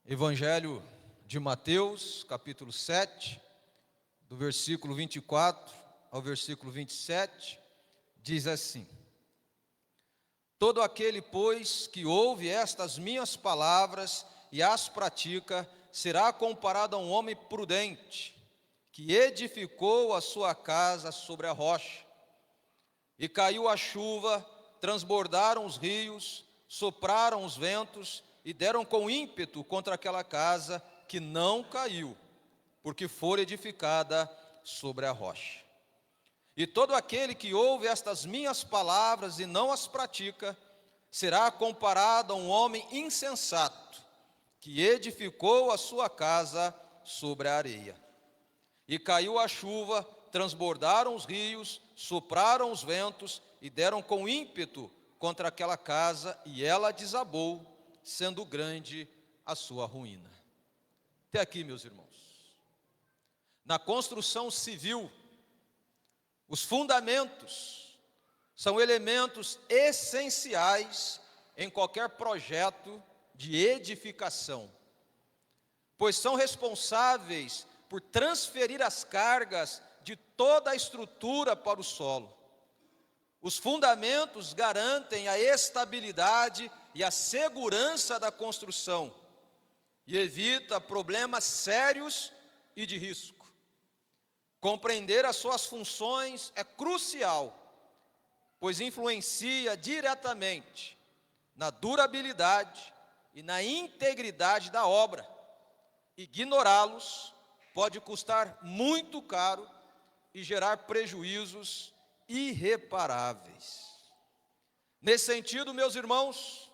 Evangelho de Mateus, capítulo 7, do versículo 24 ao versículo 27, diz assim: Todo aquele, pois, que ouve estas minhas palavras e as pratica, será comparado a um homem prudente, que edificou a sua casa sobre a rocha. E caiu a chuva, transbordaram os rios, sopraram os ventos, e deram com ímpeto contra aquela casa, que não caiu, porque fora edificada sobre a rocha. E todo aquele que ouve estas minhas palavras e não as pratica, será comparado a um homem insensato, que edificou a sua casa sobre a areia. E caiu a chuva, transbordaram os rios, sopraram os ventos, e deram com ímpeto contra aquela casa, e ela desabou, sendo grande a sua ruína. Até aqui, meus irmãos. Na construção civil, os fundamentos são elementos essenciais em qualquer projeto de edificação, pois são responsáveis por transferir as cargas de toda a estrutura para o solo. Os fundamentos garantem a estabilidade e a segurança da construção e evita problemas sérios e de risco. Compreender as suas funções é crucial, pois influencia diretamente na durabilidade e na integridade da obra. Ignorá-los pode custar muito caro e gerar prejuízos irreparáveis. Nesse sentido, meus irmãos,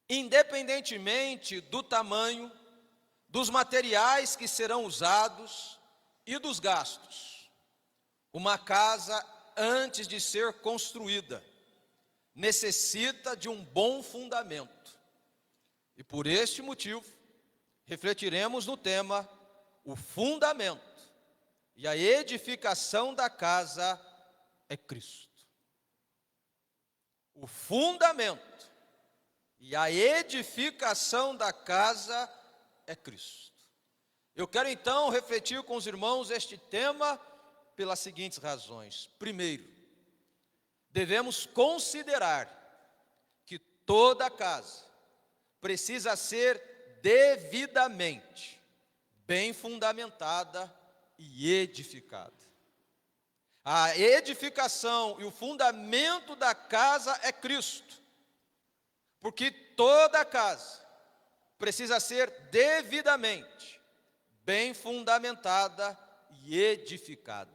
independentemente do tamanho, dos materiais que serão usados e dos gastos, uma casa, antes de ser construída, necessita de um bom fundamento. E por este motivo, refletiremos no tema o fundamento e a edificação da casa é Cristo. O fundamento e a edificação da casa é Cristo. Eu quero então refletir com os irmãos este tema pelas seguintes razões. Primeiro, devemos considerar que toda casa precisa ser devidamente bem fundamentada e edificada. A edificação e o fundamento da casa é Cristo, porque toda casa precisa ser devidamente bem fundamentada e edificada.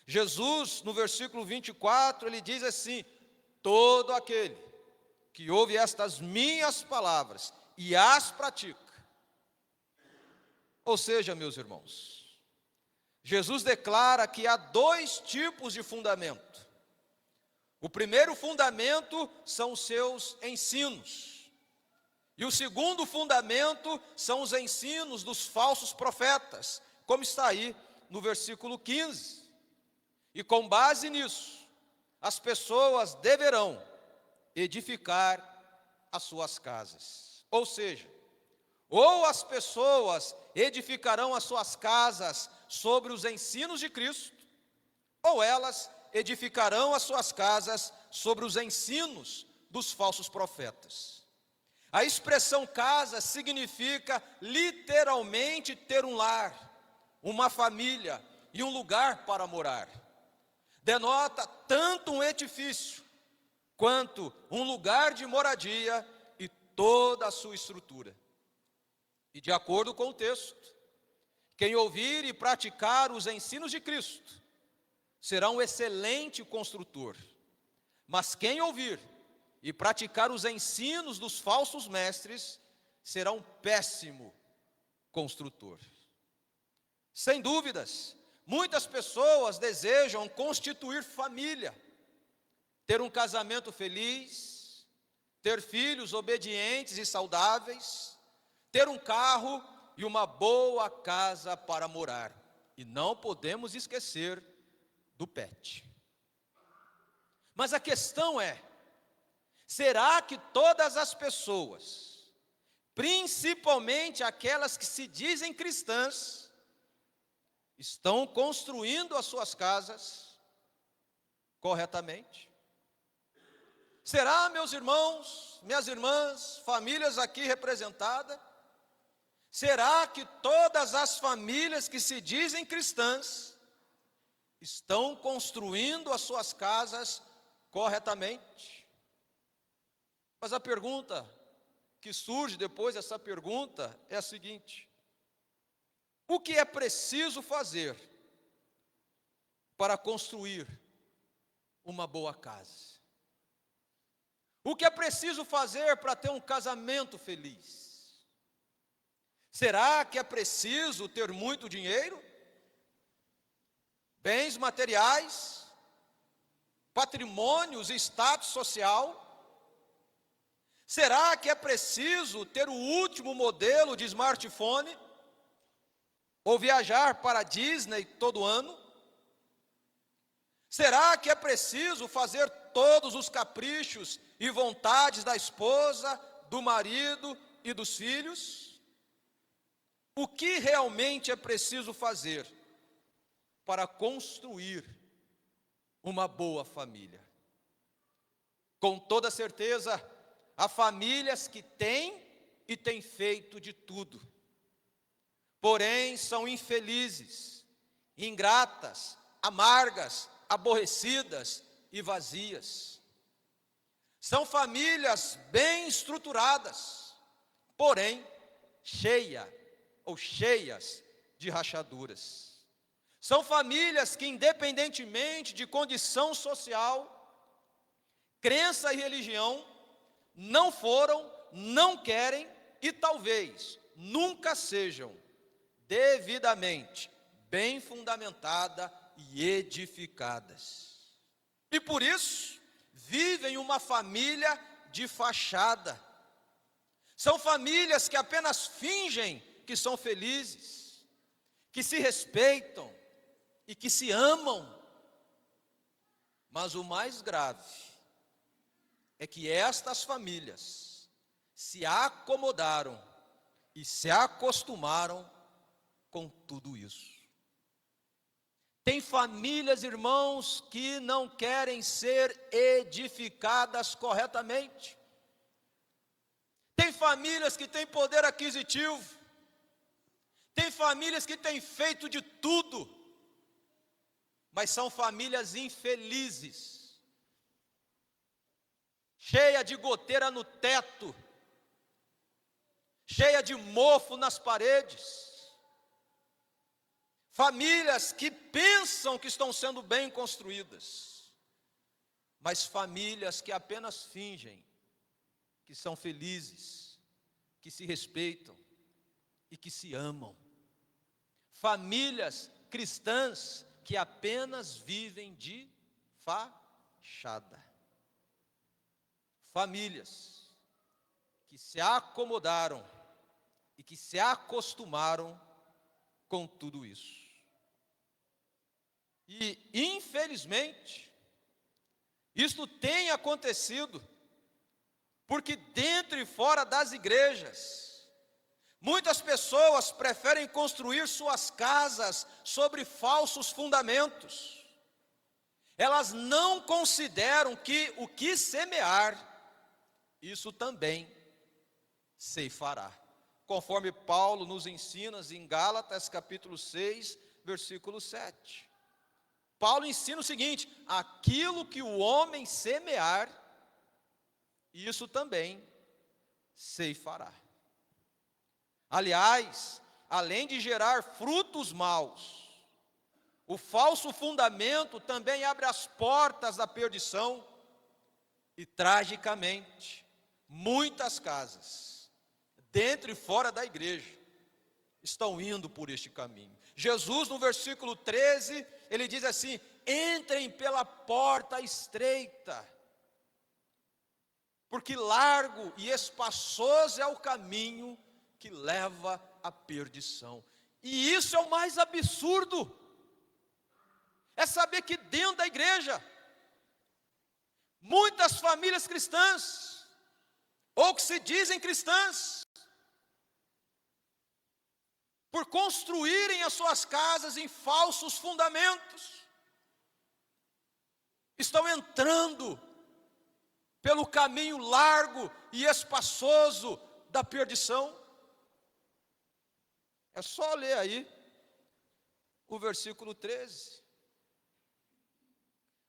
Jesus, no versículo 24, ele diz assim: todo aquele que ouve estas minhas palavras e as pratica. Ou seja, meus irmãos, Jesus declara que há dois tipos de fundamento. O primeiro fundamento são os seus ensinos. E o segundo fundamento são os ensinos dos falsos profetas, como está aí no versículo 15. E com base nisso, as pessoas deverão edificar as suas casas. Ou seja, ou as pessoas edificarão as suas casas sobre os ensinos de Cristo, ou elas edificarão as suas casas sobre os ensinos dos falsos profetas. A expressão casa significa literalmente ter um lar, uma família e um lugar para morar. Denota tanto um edifício quanto um lugar de moradia e toda a sua estrutura. E de acordo com o texto, quem ouvir e praticar os ensinos de Cristo será um excelente construtor. Mas quem ouvir e praticar os ensinos dos falsos mestres será um péssimo construtor. Sem dúvidas, muitas pessoas desejam constituir família, ter um casamento feliz, ter filhos obedientes e saudáveis, ter um carro e uma boa casa para morar. E não podemos esquecer do pet. Mas a questão é: será que todas as pessoas principalmente aquelas que se dizem cristãs, estão construindo as suas casas corretamente? Será, meus irmãos, minhas irmãs, famílias aqui representadas, será que todas as famílias que se dizem cristãs estão construindo as suas casas corretamente? Mas a pergunta que surge depois dessa pergunta é a seguinte: o que é preciso fazer para construir uma boa casa? O que é preciso fazer para ter um casamento feliz? Será que é preciso ter muito dinheiro? Bens materiais? Patrimônios e status social? Será que é preciso ter o último modelo de smartphone? Ou viajar para a Disney todo ano? Será que é preciso fazer todos os caprichos e vontades da esposa, do marido e dos filhos? O que realmente é preciso fazer para construir uma boa família? Com toda certeza, há famílias que têm e têm feito de tudo, porém são infelizes, ingratas, amargas, aborrecidas e vazias. São famílias bem estruturadas, porém cheias de rachaduras. São famílias que, independentemente de condição social, crença e religião, não foram, não querem e talvez nunca sejam devidamente bem fundamentadas e edificadas. E por isso, vivem uma família de fachada. São famílias que apenas fingem que são felizes, que se respeitam e que se amam. Mas o mais grave é que estas famílias se acomodaram e se acostumaram com tudo isso. Tem famílias, irmãos, que não querem ser edificadas corretamente. Tem famílias que têm poder aquisitivo. Tem famílias que têm feito de tudo, mas são famílias infelizes, cheia de goteira no teto, cheia de mofo nas paredes. Famílias que pensam que estão sendo bem construídas, mas famílias que apenas fingem que são felizes, que se respeitam e que se amam. Famílias cristãs que apenas vivem de fachada. Famílias que se acomodaram e que se acostumaram com tudo isso. E, infelizmente, isto tem acontecido, porque dentro e fora das igrejas, muitas pessoas preferem construir suas casas sobre falsos fundamentos. Elas não consideram que o que semear, isso também ceifará. Conforme Paulo nos ensina em Gálatas capítulo 6, versículo 7. Paulo ensina o seguinte: aquilo que o homem semear, isso também ceifará. Aliás, além de gerar frutos maus, o falso fundamento também abre as portas da perdição e, tragicamente, muitas casas, dentro e fora da igreja, estão indo por este caminho. Jesus, no versículo 13, ele diz assim: entrem pela porta estreita, porque largo e espaçoso é o caminho que leva à perdição. E isso é o mais absurdo, é saber que dentro da igreja, muitas famílias cristãs, ou que se dizem cristãs, por construírem as suas casas em falsos fundamentos. Estão entrando pelo caminho largo e espaçoso da perdição. É só ler aí o versículo 13.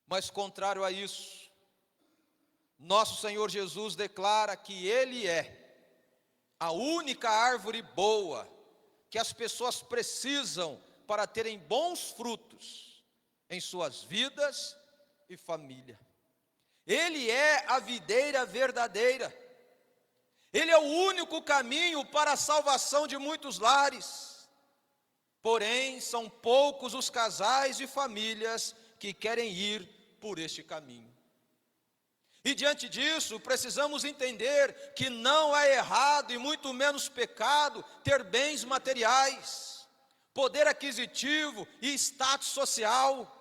Mas contrário a isso, nosso Senhor Jesus declara que Ele é a única árvore boa que as pessoas precisam para terem bons frutos em suas vidas e família. Ele é a videira verdadeira. Ele é o único caminho para a salvação de muitos lares. Porém, são poucos os casais e famílias que querem ir por este caminho. E diante disso, precisamos entender que não é errado e muito menos pecado ter bens materiais, poder aquisitivo e status social.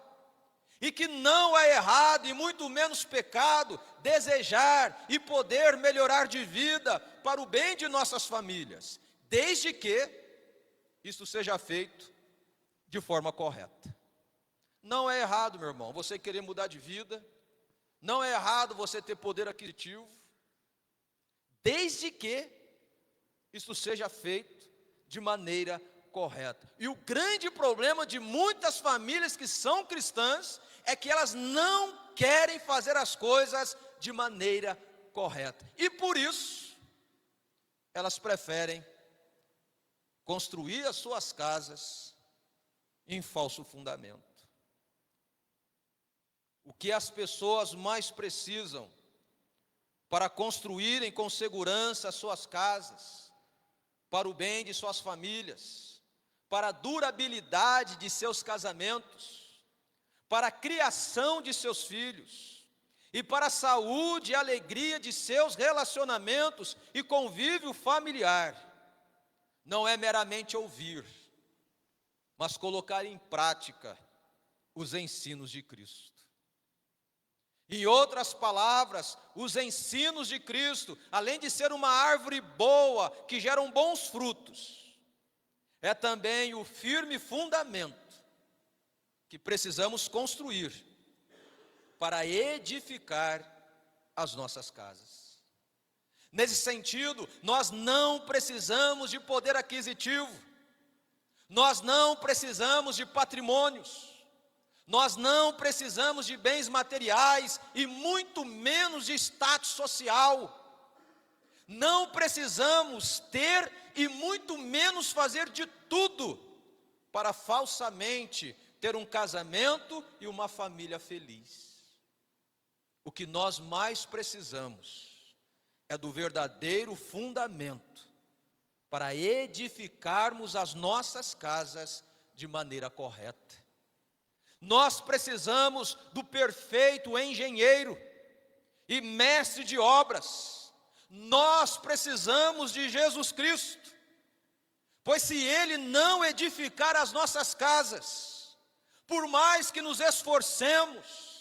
E que não é errado e muito menos pecado desejar e poder melhorar de vida para o bem de nossas famílias, desde que isso seja feito de forma correta. Não é errado, meu irmão, você querer mudar de vida, não é errado você ter poder aquisitivo, desde que isso seja feito de maneira correta. E o grande problema de muitas famílias que são cristãs é que elas não querem fazer as coisas de maneira correta. E por isso, elas preferem construir as suas casas em falso fundamento. O que as pessoas mais precisam para construírem com segurança as suas casas, para o bem de suas famílias, para a durabilidade de seus casamentos, para a criação de seus filhos e para a saúde e alegria de seus relacionamentos e convívio familiar, não é meramente ouvir, mas colocar em prática os ensinos de Cristo. Em outras palavras, os ensinos de Cristo, além de ser uma árvore boa, que geram bons frutos, é também o firme fundamento que precisamos construir para edificar as nossas casas. Nesse sentido, nós não precisamos de poder aquisitivo, nós não precisamos de patrimônios, nós não precisamos de bens materiais e muito menos de status social. Não precisamos ter e muito menos fazer de tudo para falsamente ter um casamento e uma família feliz. O que nós mais precisamos é do verdadeiro fundamento para edificarmos as nossas casas de maneira correta. Nós precisamos do perfeito engenheiro e mestre de obras. Nós precisamos de Jesus Cristo, pois se Ele não edificar as nossas casas, por mais que nos esforcemos,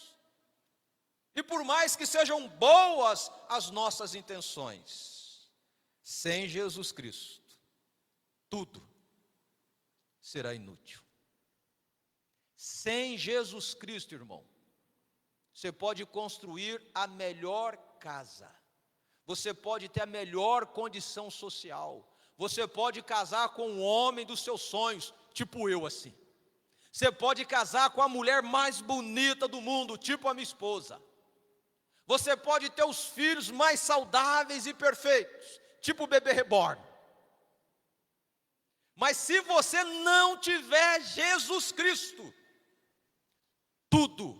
e por mais que sejam boas as nossas intenções, sem Jesus Cristo, tudo será inútil. Sem Jesus Cristo, irmão, você pode construir a melhor casa, você pode ter a melhor condição social, você pode casar com o homem dos seus sonhos, tipo eu assim. Você pode casar com a mulher mais bonita do mundo, tipo a minha esposa. Você pode ter os filhos mais saudáveis e perfeitos, tipo o bebê reborn. Mas se você não tiver Jesus Cristo, tudo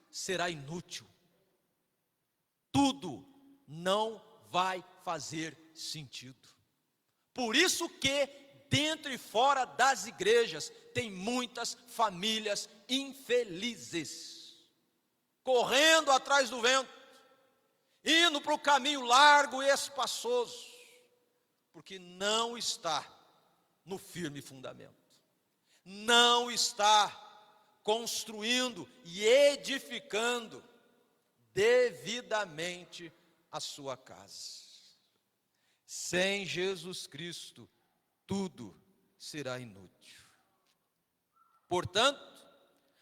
será inútil. Tudo não vai fazer sentido. Por isso que dentro e fora das igrejas tem muitas famílias infelizes, correndo atrás do vento, indo para o caminho largo e espaçoso, porque não está no firme fundamento, não está construindo e edificando devidamente a sua casa. Sem Jesus Cristo, tudo será inútil. Portanto,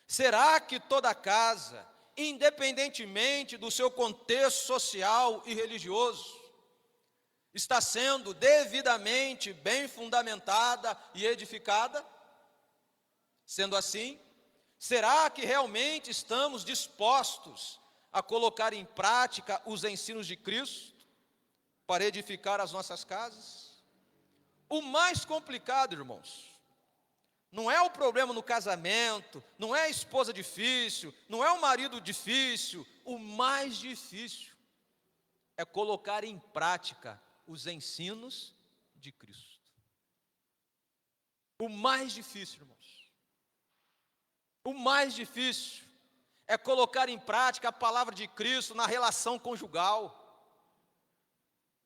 será que toda casa, independentemente do seu contexto social e religioso, está sendo devidamente bem fundamentada e edificada? Sendo assim, será que realmente estamos dispostos a colocar em prática os ensinos de Cristo para edificar as nossas casas? O mais complicado, irmãos, não é o problema no casamento, não é a esposa difícil, não é o marido difícil. O mais difícil é colocar em prática os ensinos de Cristo. O mais difícil, irmãos, o mais difícil é colocar em prática a palavra de Cristo na relação conjugal.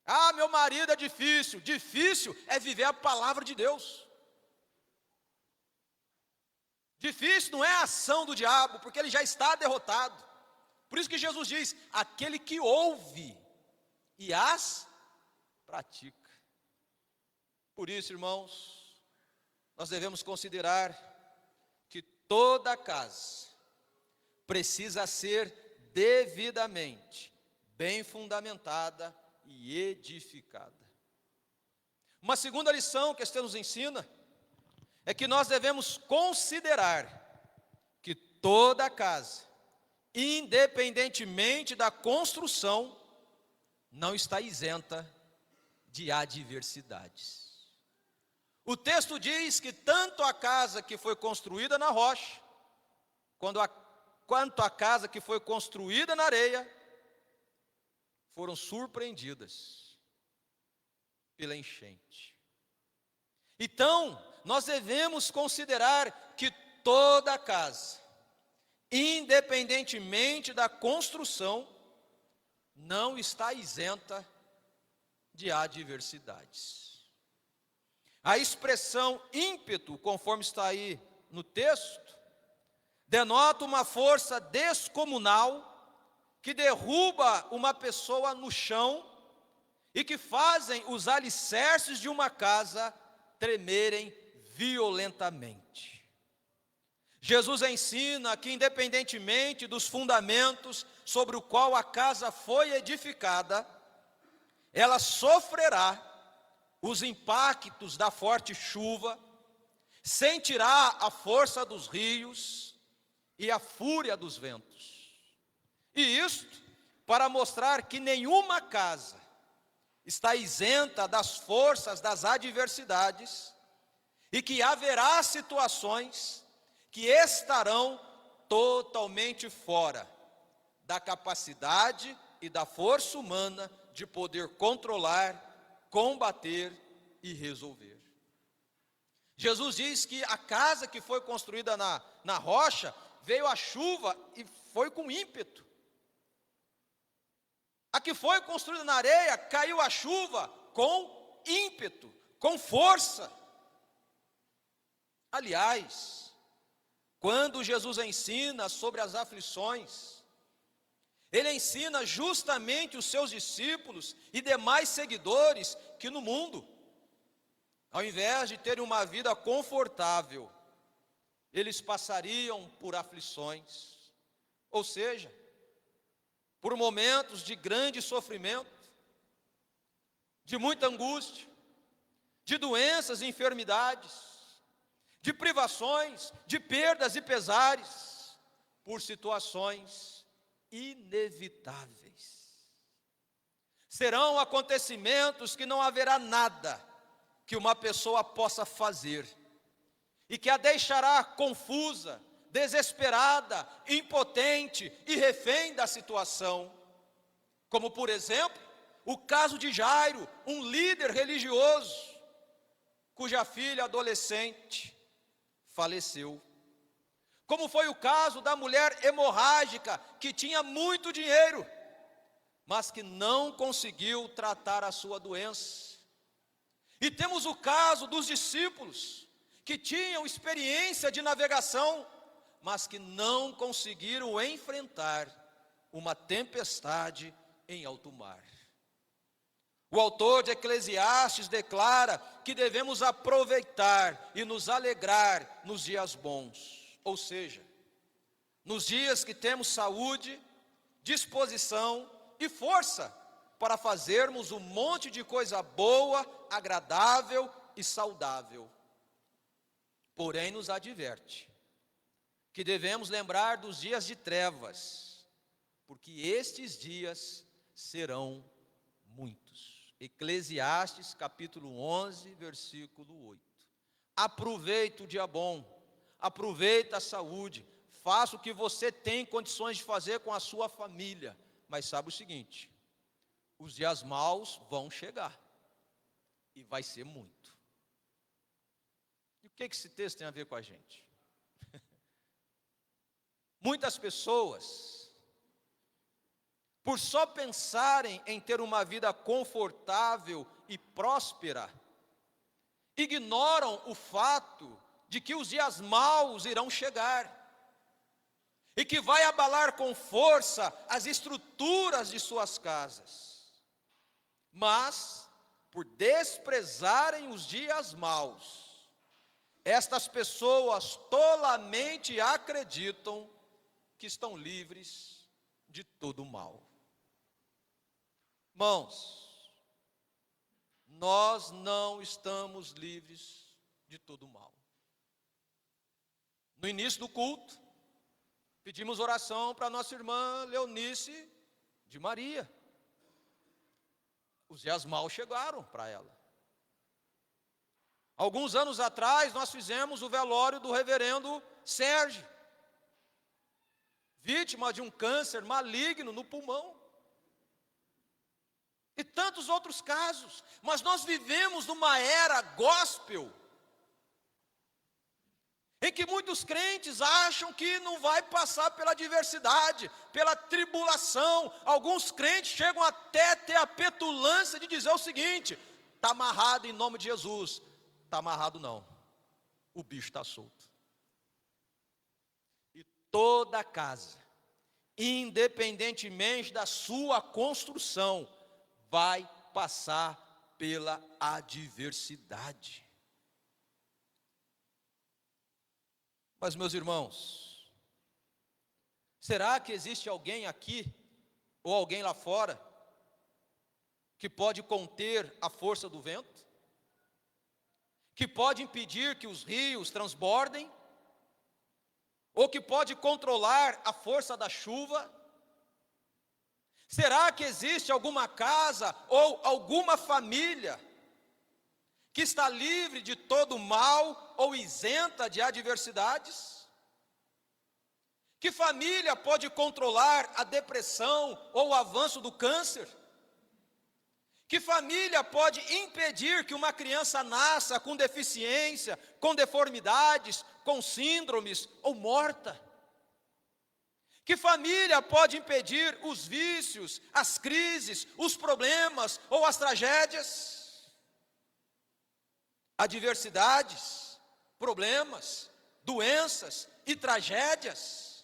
Ah, meu marido é difícil. Difícil é viver a palavra de Deus. Difícil não é a ação do diabo, porque ele já está derrotado. Por isso que Jesus diz: aquele que ouve e as pratica. Por isso, irmãos, nós devemos considerar que toda casa precisa ser devidamente bem fundamentada e edificada. Uma segunda lição que este nos ensina é que nós devemos considerar que toda casa, independentemente da construção, não está isenta de adversidades. O texto diz que tanto a casa que foi construída na rocha, quanto a casa que foi construída na areia, foram surpreendidas pela enchente. Então, nós devemos considerar que toda casa, independentemente da construção, não está isenta de adversidades. A expressão ímpeto, conforme está aí no texto, denota uma força descomunal que derruba uma pessoa no chão e que fazem os alicerces de uma casa tremerem violentamente. Jesus ensina que, independentemente dos fundamentos sobre o qual a casa foi edificada, ela sofrerá os impactos da forte chuva, sentirá a força dos rios e a fúria dos ventos. E isto para mostrar que nenhuma casa está isenta das forças das adversidades e que haverá situações que estarão totalmente fora da capacidade e da força humana de poder controlar, combater e resolver. Jesus diz que a casa que foi construída na rocha, veio a chuva e foi com ímpeto. A que foi construída na areia, caiu a chuva com ímpeto, com força. Aliás, quando Jesus ensina sobre as aflições, Ele ensina justamente os seus discípulos e demais seguidores que no mundo, ao invés de terem uma vida confortável, eles passariam por aflições, ou seja, por momentos de grande sofrimento, de muita angústia, de doenças e enfermidades, de privações, de perdas e pesares, por situações inevitáveis. Serão acontecimentos que não haverá nada que uma pessoa possa fazer, e que a deixará confusa, desesperada, impotente e refém da situação. Como, por exemplo, o caso de Jairo, um líder religioso, cuja filha adolescente faleceu. Como foi o caso da mulher hemorrágica, que tinha muito dinheiro, mas que não conseguiu tratar a sua doença. E temos o caso dos discípulos, que tinham experiência de navegação, mas que não conseguiram enfrentar uma tempestade em alto mar. O autor de Eclesiastes declara que devemos aproveitar e nos alegrar nos dias bons, ou seja, nos dias que temos saúde, disposição e força para fazermos um monte de coisa boa, agradável e saudável. Porém, nos adverte que devemos lembrar dos dias de trevas, porque estes dias serão muitos. Eclesiastes capítulo 11, versículo 8. Aproveita o dia bom, aproveita a saúde, faça o que você tem condições de fazer com a sua família, mas sabe o seguinte, os dias maus vão chegar, e vai ser muito. E o que esse texto tem a ver com a gente? Muitas pessoas, por só pensarem em ter uma vida confortável e próspera, ignoram o fato de que os dias maus irão chegar, e que vai abalar com força as estruturas de suas casas. Mas, por desprezarem os dias maus, estas pessoas tolamente acreditam que estão livres de todo o mal. Irmãos, nós não estamos livres de todo o mal. No início do culto, pedimos oração para nossa irmã Leonice de Maria. Os dias maus chegaram para ela. Alguns anos atrás, nós fizemos o velório do reverendo Sérgio, vítima de um câncer maligno no pulmão. E tantos outros casos. Mas nós vivemos numa era gospel, em que muitos crentes acham que não vai passar pela adversidade, pela tribulação. Alguns crentes chegam até a ter a petulância de dizer o seguinte: está amarrado em nome de Jesus. Está amarrado não, o bicho está solto. E toda casa, independentemente da sua construção, vai passar pela adversidade. Mas, meus irmãos, será que existe alguém aqui, ou alguém lá fora, que pode conter a força do vento? Que pode impedir que os rios transbordem? Ou que pode controlar a força da chuva? Será que existe alguma casa ou alguma família que está livre de todo mal ou isenta de adversidades? Que família pode controlar a depressão ou o avanço do câncer? Que família pode impedir que uma criança nasça com deficiência, com deformidades, com síndromes ou morta? Que família pode impedir os vícios, as crises, os problemas ou as tragédias? Adversidades, problemas, doenças e tragédias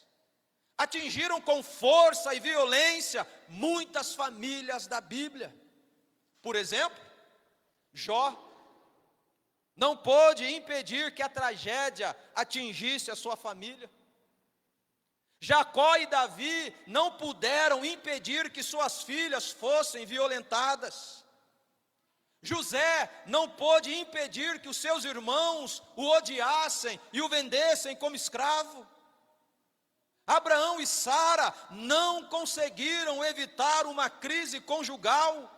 atingiram com força e violência muitas famílias da Bíblia. Por exemplo, Jó não pôde impedir que a tragédia atingisse a sua família. Jacó e Davi não puderam impedir que suas filhas fossem violentadas. José não pôde impedir que os seus irmãos o odiassem e o vendessem como escravo. Abraão e Sara não conseguiram evitar uma crise conjugal.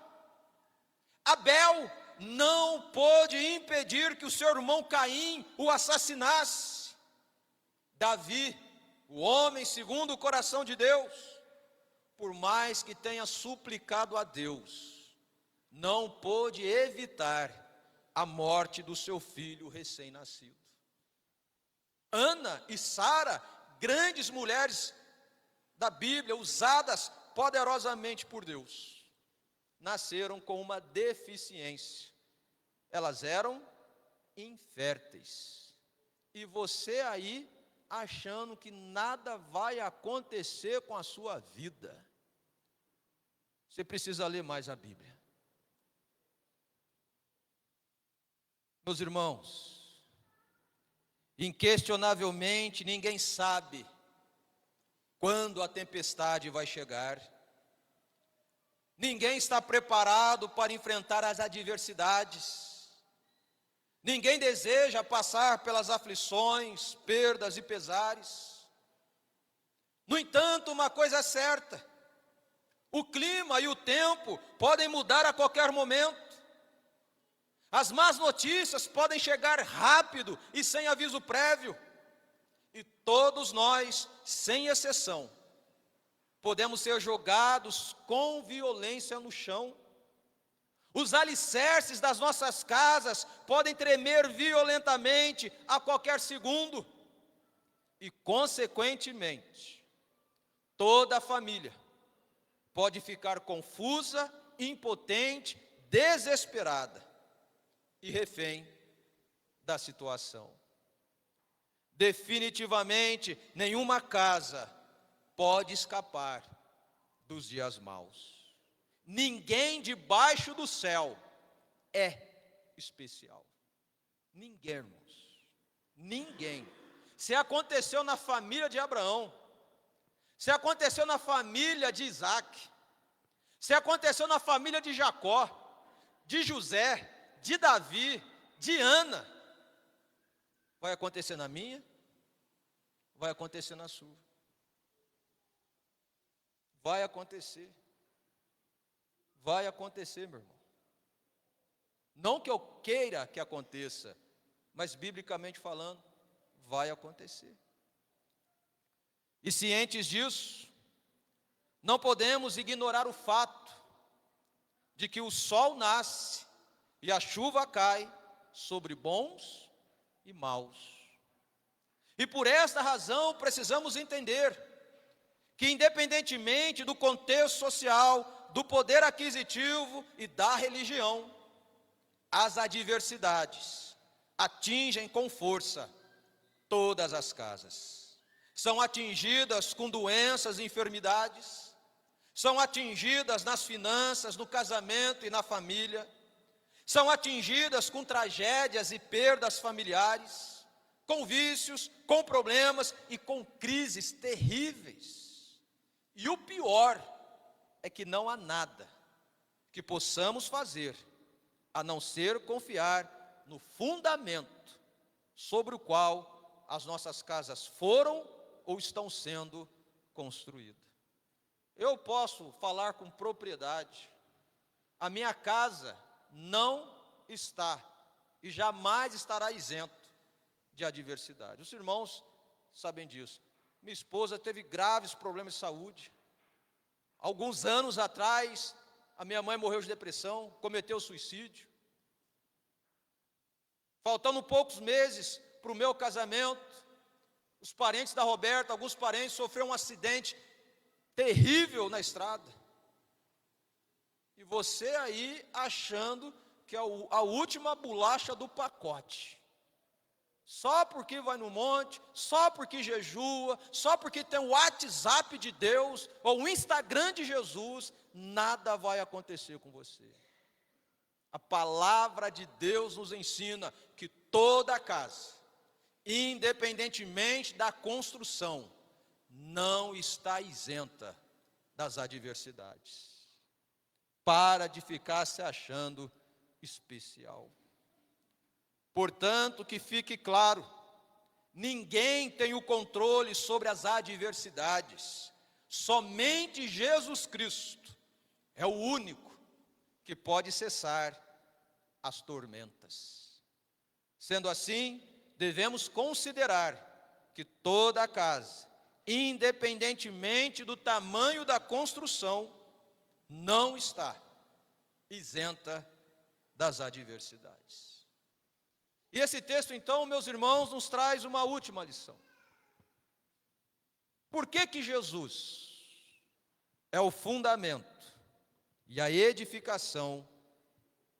Abel não pôde impedir que o seu irmão Caim o assassinasse. Davi, o homem segundo o coração de Deus, por mais que tenha suplicado a Deus, não pôde evitar a morte do seu filho recém-nascido. Ana e Sara, grandes mulheres da Bíblia, usadas poderosamente por Deus, nasceram com uma deficiência. Elas eram inférteis. E você aí achando que nada vai acontecer com a sua vida. Você precisa ler mais a Bíblia. Meus irmãos, inquestionavelmente ninguém sabe quando a tempestade vai chegar. Ninguém está preparado para enfrentar as adversidades. Ninguém deseja passar pelas aflições, perdas e pesares. No entanto, uma coisa é certa: o clima e o tempo podem mudar a qualquer momento. As más notícias podem chegar rápido e sem aviso prévio. E todos nós, sem exceção, podemos ser jogados com violência no chão. Os alicerces das nossas casas podem tremer violentamente a qualquer segundo. E, consequentemente, toda a família pode ficar confusa, impotente, desesperada e refém da situação. Definitivamente, nenhuma casa pode escapar dos dias maus. Ninguém debaixo do céu é especial. Ninguém, irmãos. Ninguém. Se aconteceu na família de Abraão, se aconteceu na família de Isaac, se aconteceu na família de Jacó, de José, de Davi, de Ana, vai acontecer na minha, vai acontecer na sua. Vai acontecer. Vai acontecer, meu irmão. Não que eu queira que aconteça, mas biblicamente falando, vai acontecer. E cientes disso, não podemos ignorar o fato de que o sol nasce e a chuva cai sobre bons e maus. E por esta razão precisamos entender que, independentemente do contexto social, do poder aquisitivo e da religião, as adversidades atingem com força todas as casas. São atingidas com doenças e enfermidades, são atingidas nas finanças, no casamento e na família, são atingidas com tragédias e perdas familiares, com vícios, com problemas e com crises terríveis. E o pior é que não há nada que possamos fazer a não ser confiar no fundamento sobre o qual as nossas casas foram ou estão sendo construídas. Eu posso falar com propriedade: a minha casa não está e jamais estará isento de adversidade. Os irmãos sabem disso. Minha esposa teve graves problemas de saúde. Alguns anos atrás, a minha mãe morreu de depressão, cometeu suicídio. Faltando poucos meses para o meu casamento, os parentes da Roberta, alguns parentes, sofreram um acidente terrível na estrada. E você aí achando que é a última bolacha do pacote. Só porque vai no monte, só porque jejua, só porque tem o WhatsApp de Deus, ou o Instagram de Jesus, nada vai acontecer com você. A palavra de Deus nos ensina que toda casa, independentemente da construção, não está isenta das adversidades. Para de ficar se achando especial. Portanto, que fique claro, ninguém tem o controle sobre as adversidades. Somente Jesus Cristo é o único que pode cessar as tormentas. Sendo assim, devemos considerar que toda a casa, independentemente do tamanho da construção, não está isenta das adversidades. E esse texto, então, meus irmãos, nos traz uma última lição. Por que Jesus é o fundamento e a edificação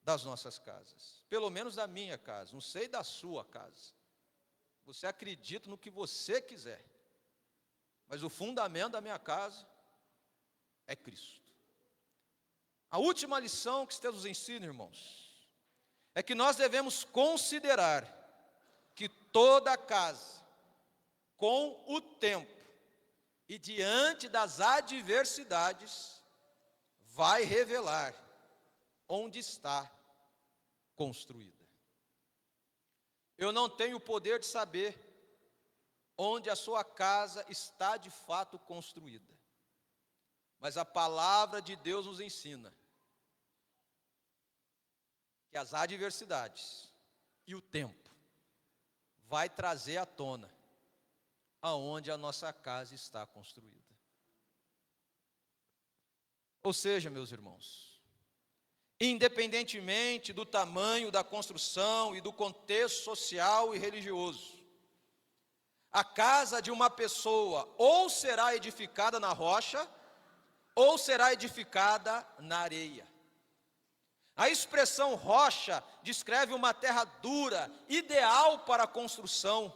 das nossas casas? Pelo menos da minha casa, não sei da sua casa. Você acredita no que você quiser, mas o fundamento da minha casa é Cristo. A última lição que esse texto nos ensina, irmãos, é que nós devemos considerar que toda casa, com o tempo e diante das adversidades, vai revelar onde está construída. Eu não tenho o poder de saber onde a sua casa está de fato construída, mas a palavra de Deus nos ensina que as adversidades e o tempo vai trazer à tona aonde a nossa casa está construída. Ou seja, meus irmãos, independentemente do tamanho da construção e do contexto social e religioso, a casa de uma pessoa ou será edificada na rocha, ou será edificada na areia. A expressão rocha descreve uma terra dura, ideal para a construção.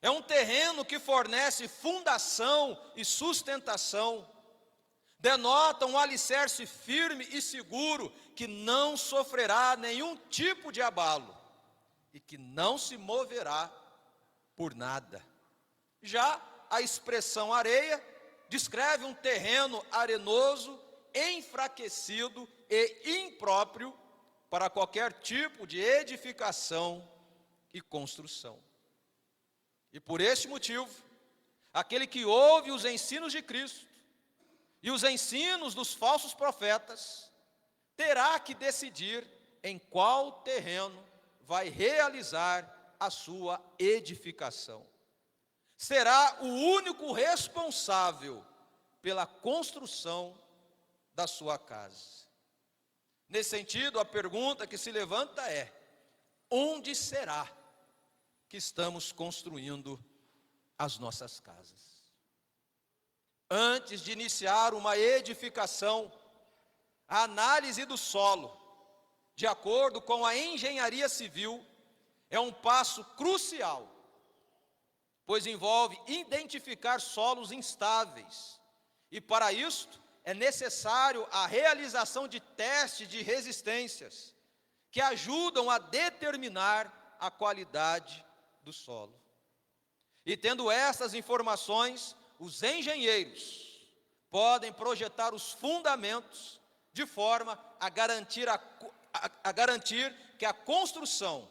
É um terreno que fornece fundação e sustentação. Denota um alicerce firme e seguro que não sofrerá nenhum tipo de abalo e que não se moverá por nada. Já a expressão areia descreve um terreno arenoso, enfraquecido e impróprio para qualquer tipo de edificação e construção. E por este motivo, aquele que ouve os ensinos de Cristo e os ensinos dos falsos profetas, terá que decidir em qual terreno vai realizar a sua edificação. Será o único responsável pela construção da sua casa. Nesse sentido, a pergunta que se levanta é: onde será que estamos construindo as nossas casas? Antes de iniciar uma edificação, a análise do solo, de acordo com a engenharia civil, é um passo crucial, pois envolve identificar solos instáveis, e para isto é necessário a realização de testes de resistências, que ajudam a determinar a qualidade do solo. E tendo essas informações, os engenheiros podem projetar os fundamentos de forma a garantir que a construção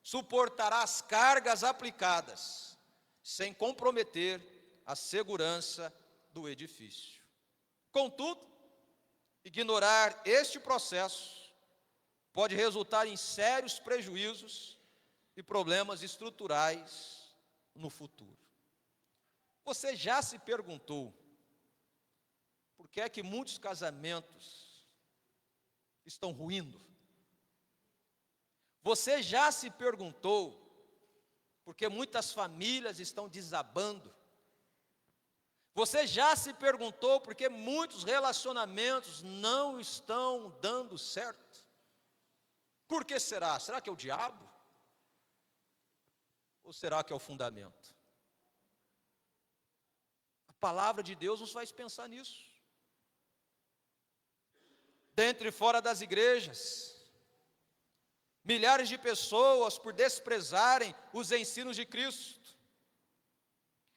suportará as cargas aplicadas, sem comprometer a segurança do edifício. Contudo, ignorar este processo pode resultar em sérios prejuízos e problemas estruturais no futuro. Você já se perguntou por que é que muitos casamentos estão ruindo? Você já se perguntou por que muitas famílias estão desabando? Você já se perguntou por que muitos relacionamentos não estão dando certo? Por que será? Será que é o diabo? Ou será que é o fundamento? A palavra de Deus nos faz pensar nisso. Dentro e fora das igrejas, milhares de pessoas, por desprezarem os ensinos de Cristo,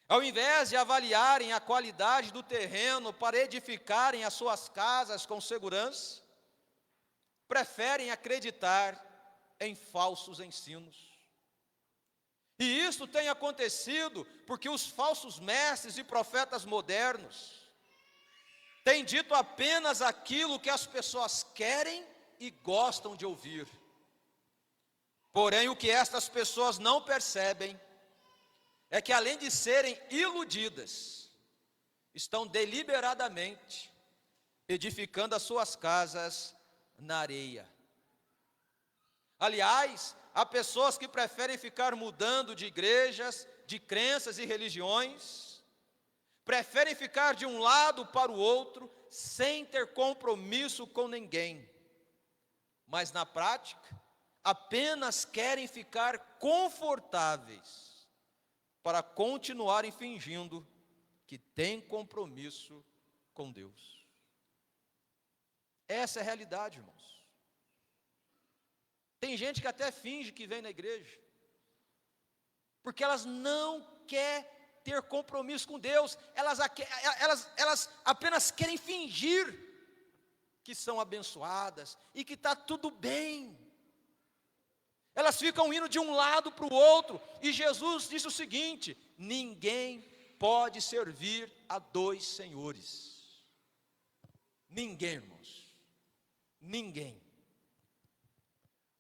ao invés de avaliarem a qualidade do terreno para edificarem as suas casas com segurança, preferem acreditar em falsos ensinos. E isso tem acontecido porque os falsos mestres e profetas modernos têm dito apenas aquilo que as pessoas querem e gostam de ouvir. Porém, o que estas pessoas não percebem é que, além de serem iludidas, estão deliberadamente edificando as suas casas na areia. Aliás, há pessoas que preferem ficar mudando de igrejas, de crenças e religiões, preferem ficar de um lado para o outro, sem ter compromisso com ninguém, mas na prática, apenas querem ficar confortáveis, para continuarem fingindo que têm compromisso com Deus. Essa é a realidade, irmãos. Tem gente que até finge que vem na igreja, porque elas não querem ter compromisso com Deus, elas apenas querem fingir que são abençoadas e que está tudo bem. Elas ficam indo de um lado para o outro, e Jesus disse o seguinte: ninguém pode servir a dois senhores. Ninguém, irmãos, ninguém.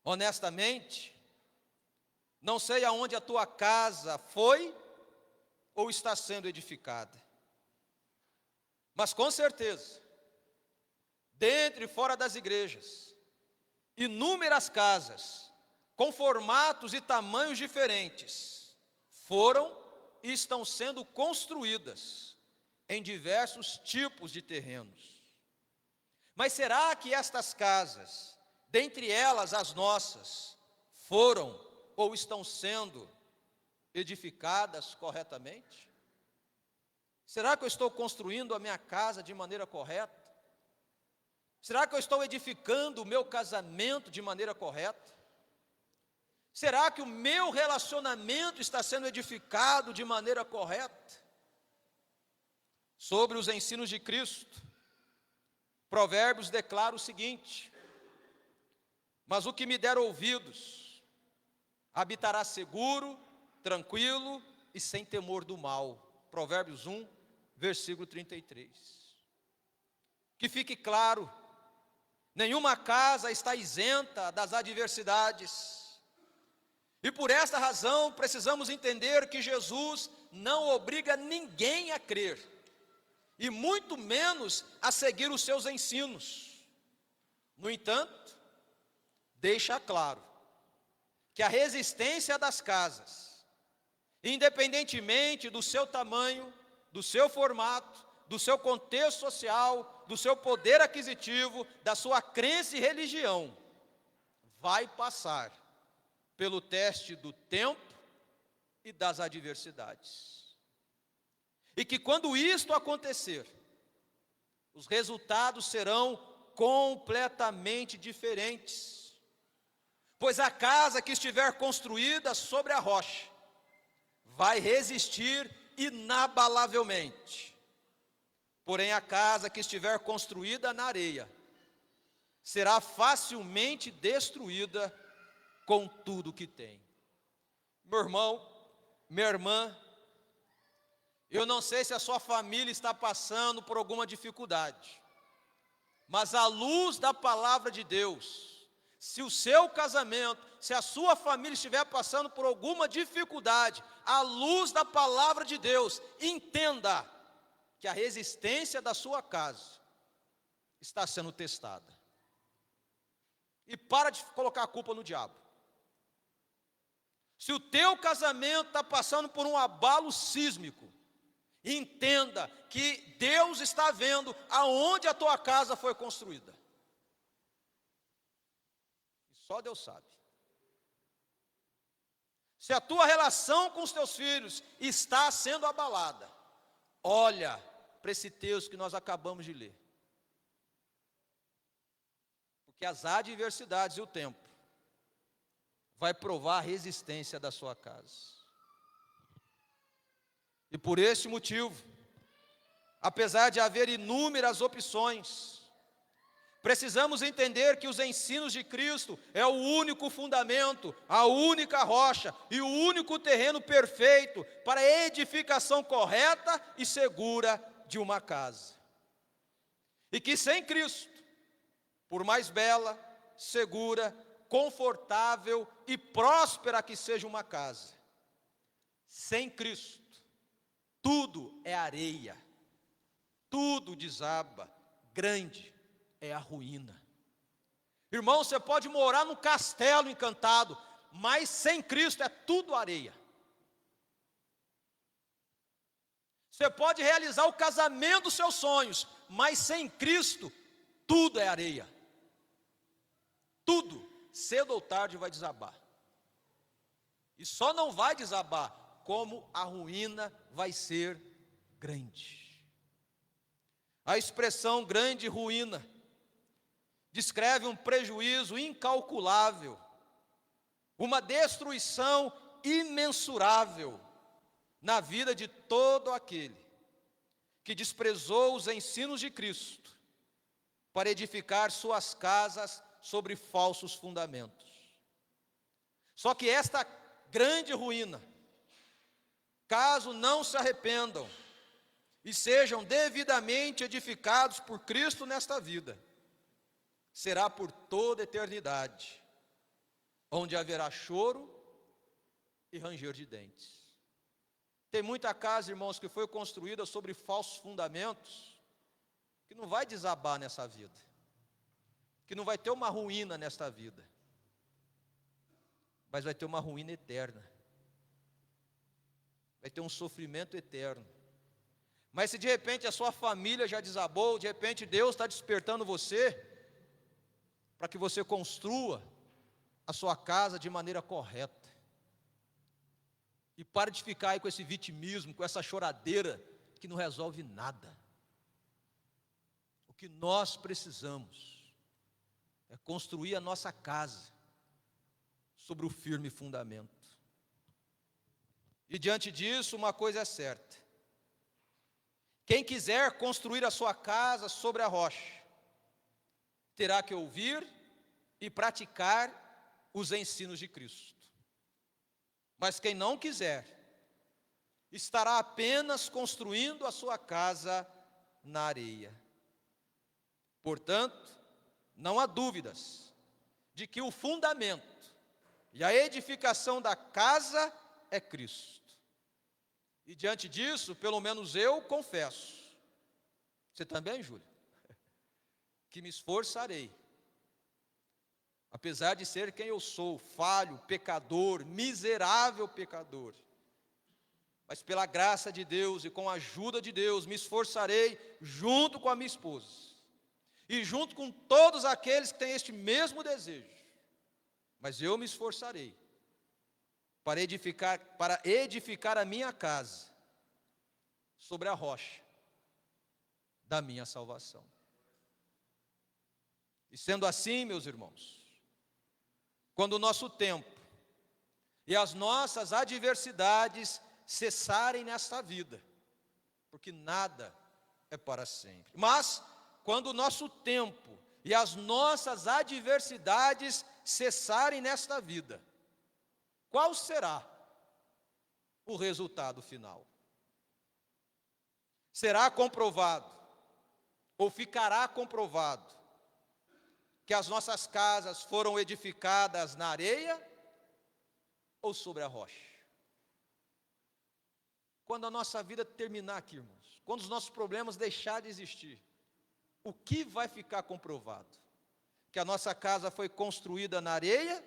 Honestamente, não sei aonde a tua casa foi ou está sendo edificada, mas com certeza, dentro e fora das igrejas, inúmeras casas, com formatos e tamanhos diferentes, foram e estão sendo construídas em diversos tipos de terrenos. Mas será que estas casas, dentre elas as nossas, foram ou estão sendo edificadas corretamente? Será que eu estou construindo a minha casa de maneira correta? Será que eu estou edificando o meu casamento de maneira correta? Será que o meu relacionamento está sendo edificado de maneira correta? Sobre os ensinos de Cristo, Provérbios declara o seguinte: mas o que me der ouvidos, habitará seguro, tranquilo e sem temor do mal. Provérbios 1, versículo 33. Que fique claro, nenhuma casa está isenta das adversidades. E por esta razão precisamos entender que Jesus não obriga ninguém a crer, e muito menos a seguir os seus ensinos. No entanto, deixa claro que a resistência das casas, independentemente do seu tamanho, do seu formato, do seu contexto social, do seu poder aquisitivo, da sua crença e religião, vai passar pelo teste do tempo e das adversidades. E que quando isto acontecer, os resultados serão completamente diferentes. Pois a casa que estiver construída sobre a rocha vai resistir inabalavelmente. Porém, a casa que estiver construída na areia será facilmente destruída com tudo que tem. Meu irmão, minha irmã, eu não sei se a sua família está passando por alguma dificuldade, mas à luz da palavra de Deus, se o seu casamento, se a sua família estiver passando por alguma dificuldade, à luz da palavra de Deus, entenda que a resistência da sua casa está sendo testada. E para de colocar a culpa no diabo. Se o teu casamento está passando por um abalo sísmico, entenda que Deus está vendo aonde a tua casa foi construída. Só Deus sabe. Se a tua relação com os teus filhos está sendo abalada, olha para esse texto que nós acabamos de ler. Porque as adversidades e o tempo vai provar a resistência da sua casa. E por esse motivo, apesar de haver inúmeras opções, precisamos entender que os ensinos de Cristo é o único fundamento, a única rocha e o único terreno perfeito para a edificação correta e segura de uma casa. E que sem Cristo, por mais bela, segura, confortável e próspera que seja uma casa, sem Cristo, tudo é areia, tudo desaba, grande é a ruína. Irmão, você pode morar num castelo encantado, mas sem Cristo é tudo areia. Você pode realizar o casamento dos seus sonhos, mas sem Cristo, tudo é areia. Tudo, cedo ou tarde, vai desabar. E só não vai desabar como a ruína vai ser grande. A expressão grande ruína descreve um prejuízo incalculável uma destruição imensurável na vida de todo aquele que desprezou os ensinos de Cristo para edificar suas casas sobre falsos fundamentos. Só que esta grande ruína, caso não se arrependam e sejam devidamente edificados por Cristo nesta vida, será por toda a eternidade, onde haverá choro e ranger de dentes. Tem muita casa, irmãos, que foi construída sobre falsos fundamentos, que não vai desabar nessa vida, que não vai ter uma ruína nesta vida, mas vai ter uma ruína eterna, vai ter um sofrimento eterno. Mas se de repente a sua família já desabou, de repente Deus está despertando você, para que você construa a sua casa de maneira correta, e pare de ficar aí com esse vitimismo, com essa choradeira, que não resolve nada. O que nós precisamos é construir a nossa casa sobre o firme fundamento. E diante disso, uma coisa é certa: quem quiser construir a sua casa sobre a rocha, terá que ouvir e praticar os ensinos de Cristo. Mas quem não quiser, estará apenas construindo a sua casa na areia. Portanto, não há dúvidas de que o fundamento e a edificação da casa é Cristo. E diante disso, pelo menos eu confesso, você também, Júlio, que me esforçarei, apesar de ser quem eu sou, falho, pecador, miserável pecador, mas pela graça de Deus e com a ajuda de Deus, me esforçarei junto com a minha esposa, e junto com todos aqueles que têm este mesmo desejo, mas eu me esforçarei para edificar a minha casa sobre a rocha da minha salvação. E sendo assim, meus irmãos, quando o nosso tempo e as nossas adversidades cessarem nesta vida, porque nada é para sempre, mas quando o nosso tempo e as nossas adversidades cessarem nesta vida, qual será o resultado final? Será comprovado, ou ficará comprovado, que as nossas casas foram edificadas na areia ou sobre a rocha? Quando a nossa vida terminar aqui, irmãos, quando os nossos problemas deixarem de existir, o que vai ficar comprovado? Que a nossa casa foi construída na areia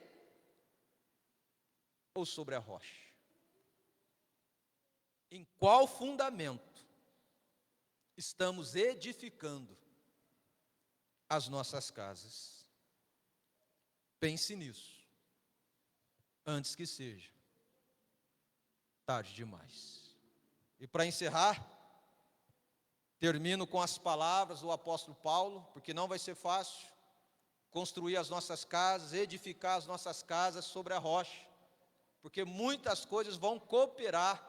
ou sobre a rocha? Em qual fundamento estamos edificando as nossas casas? Pense nisso, antes que seja tarde demais. E para encerrar, termino com as palavras do apóstolo Paulo, porque não vai ser fácil construir as nossas casas, edificar as nossas casas sobre a rocha, porque muitas coisas vão cooperar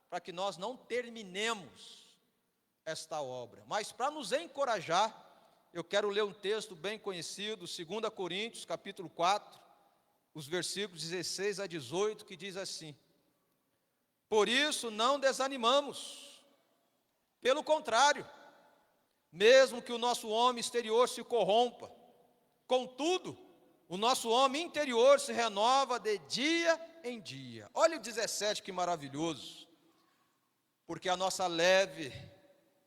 para que nós não terminemos esta obra. Mas para nos encorajar, eu quero ler um texto bem conhecido, 2 Coríntios, capítulo 4, os versículos 16 a 18, que diz assim: por isso não desanimamos, pelo contrário, mesmo que o nosso homem exterior se corrompa, contudo, o nosso homem interior se renova de dia em dia. Olha o 17, que maravilhoso. Porque a nossa leve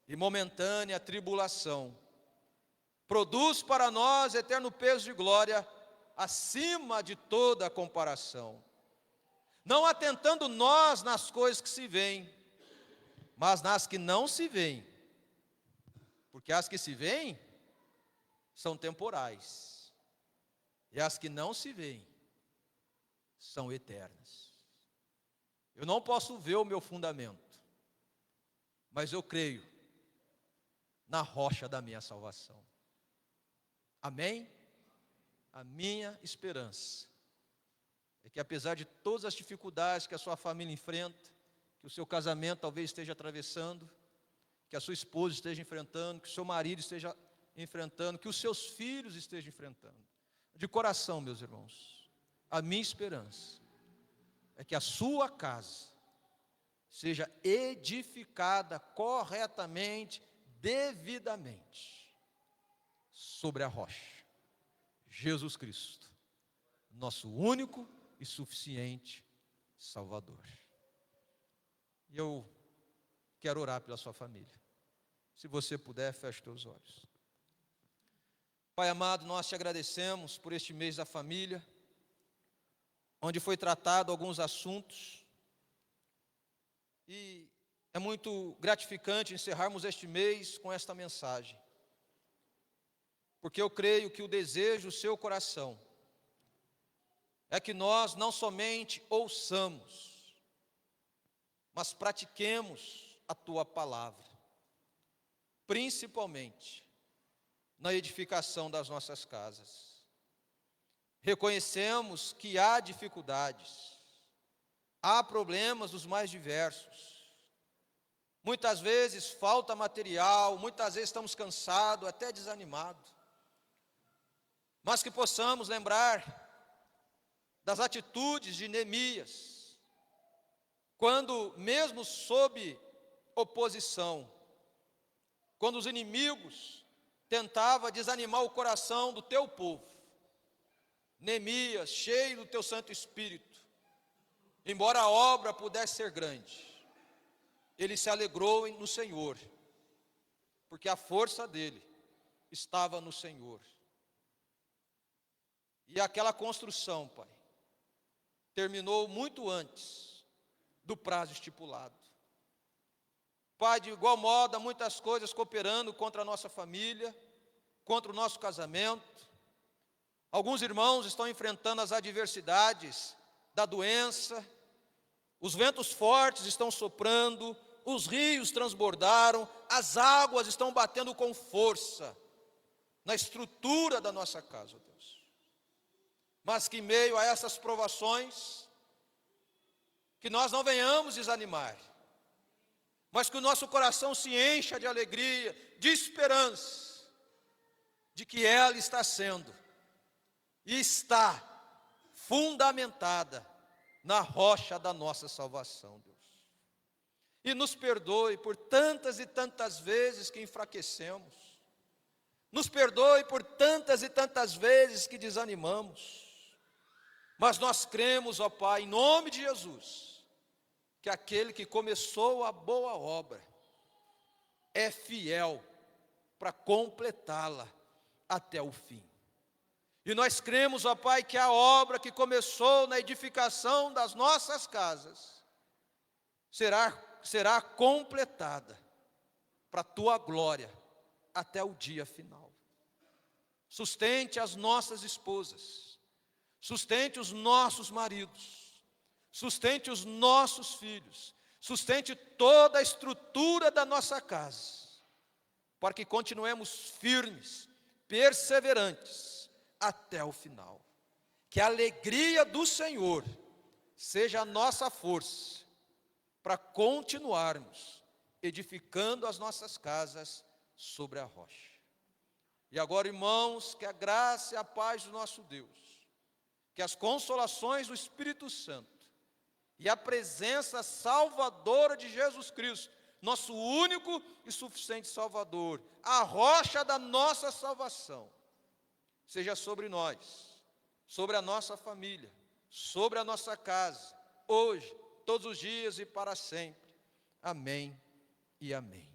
e momentânea tribulação produz para nós eterno peso de glória, acima de toda a comparação. Não atentando nós nas coisas que se veem, mas nas que não se veem. Porque as que se veem são temporais, e as que não se veem são eternas. Eu não posso ver o meu fundamento, mas eu creio na rocha da minha salvação. Amém? A minha esperança é que apesar de todas as dificuldades que a sua família enfrenta, que o seu casamento talvez esteja atravessando, que a sua esposa esteja enfrentando, que o seu marido esteja enfrentando, que os seus filhos estejam enfrentando, de coração, meus irmãos, a minha esperança é que a sua casa seja edificada corretamente, devidamente, sobre a rocha, Jesus Cristo, nosso único e suficiente Salvador. E eu quero orar pela sua família. Se você puder, feche teus olhos. Pai amado, nós te agradecemos por este mês da família, onde foi tratado alguns assuntos, e é muito gratificante encerrarmos este mês com esta mensagem, porque eu creio que o desejo do seu coração é que nós não somente ouçamos, mas pratiquemos a tua palavra, principalmente na edificação das nossas casas. Reconhecemos que há dificuldades, há problemas dos mais diversos. Muitas vezes falta material, muitas vezes estamos cansados, até desanimados. Mas que possamos lembrar das atitudes de Neemias, quando mesmo sob oposição, quando os inimigos tentavam desanimar o coração do teu povo, Neemias, cheio do teu Santo Espírito, embora a obra pudesse ser grande, ele se alegrou no Senhor, porque a força dele estava no Senhor. E aquela construção, Pai, terminou muito antes do prazo estipulado. Pai, de igual modo, há muitas coisas cooperando contra a nossa família, contra o nosso casamento. Alguns irmãos estão enfrentando as adversidades da doença, os ventos fortes estão soprando, os rios transbordaram, as águas estão batendo com força na estrutura da nossa casa, ó Deus. Mas que em meio a essas provações, que nós não venhamos desanimar, mas que o nosso coração se encha de alegria, de esperança, de que ela está sendo e está fundamentada na rocha da nossa salvação, Deus. E nos perdoe por tantas e tantas vezes que enfraquecemos, nos perdoe por tantas e tantas vezes que desanimamos, mas nós cremos, ó Pai, em nome de Jesus, que aquele que começou a boa obra é fiel para completá-la até o fim. E nós cremos, ó Pai, que a obra que começou na edificação das nossas casas será completada para a tua glória até o dia final. Sustente as nossas esposas, sustente os nossos maridos, sustente os nossos filhos, sustente toda a estrutura da nossa casa, para que continuemos firmes, perseverantes até o final. Que a alegria do Senhor seja a nossa força para continuarmos edificando as nossas casas sobre a rocha. E agora, irmãos, que a graça e a paz do nosso Deus, que as consolações do Espírito Santo e a presença salvadora de Jesus Cristo, nosso único e suficiente Salvador, a rocha da nossa salvação, seja sobre nós, sobre a nossa família, sobre a nossa casa, hoje, todos os dias e para sempre. Amém e amém.